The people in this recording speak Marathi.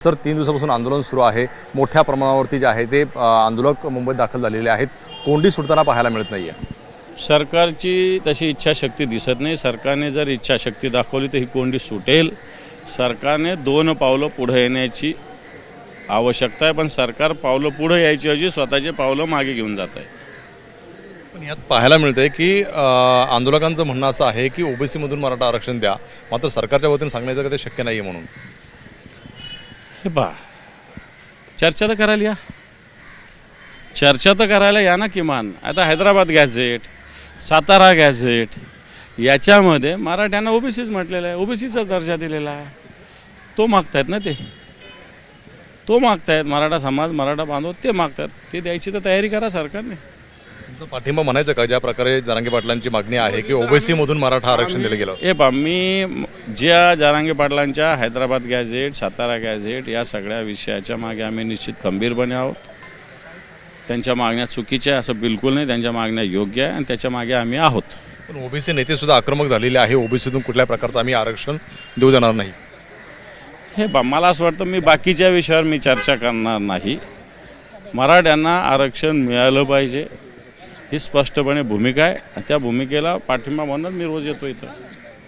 सर 3 दिवसापासून आंदोलन सुरू आहे। मोठ्या प्रमाणावरती जे आहे ते आंदोलक मुंबईत दाखल झालेले आहेत। कोंडी सुटताना पाहायला मिळत नाहीये। सरकारची तशी इच्छाशक्ती दिसत नाही। सरकारने जर इच्छाशक्ती दाखवली तर ही कोंडी सुटेल। सरकारने 2 पावलं पुढे येण्याची आवश्यकता आहे, पण सरकार पावलं पुढे यायची ऐवजी स्वतःचे पावलं मागे घेऊन जात आहे। पण यात पाहायला मिळतंय की आंदोलकांचं म्हणणं असं आहे की ओबीसी मधून मराठा आरक्षण द्या, मात्र सरकारच्या वतीने सांगण्याचं का ते शक्य नाहीये म्हणून। हे पहा, चर्चा तर करायला या, चर्चा तर करायला या ना। किमान आता हैदराबाद गॅझेट, सातारा गॅझेट याच्यामध्ये मराठ्यांना ओबीसीच म्हटलेलं आहे, ओबीसीचा दर्जा दिलेला आहे। तो मागतायत ना, तो मागतायत मराठा समाज, मराठा बांधव ते मागतात, ते द्यायची तर तयारी करा सरकारने। तुमचा पाठिंबा म्हणायचं का ज्या प्रकारे जरांगे पाटलांची मागणी आहे की ओबीसी मधून मराठा आरक्षण दिलं गेलं? हे पहा, मी ज्या जरांगे पाटलांच्या हैदराबाद गॅझेट, सातारा गॅझेट या सगळ्या विषयाच्या मागे आम्ही निश्चित खंबीरपणे आहोत। त्यांच्या मागण्या चुकीच्या असं बिलकुल नाही, त्यांच्या मागण्या योग्य आहे आणि त्याच्या मागे आम्ही आहोत। पण ओबीसी नेते सुद्धा आक्रमक झालेले आहे, ओबीसीतून कुठल्या प्रकारचं आम्ही आरक्षण देऊ देणार नाही। हे पहा, मला असं वाटतं मी बाकीच्या विषयावर मी चर्चा करणार नाही। मराठ्यांना आरक्षण मिळालं पाहिजे ही स्पष्टपणे भूमिका आहे। त्या भूमिकेला पाठिंबा म्हणून मी रोज येतो इथं।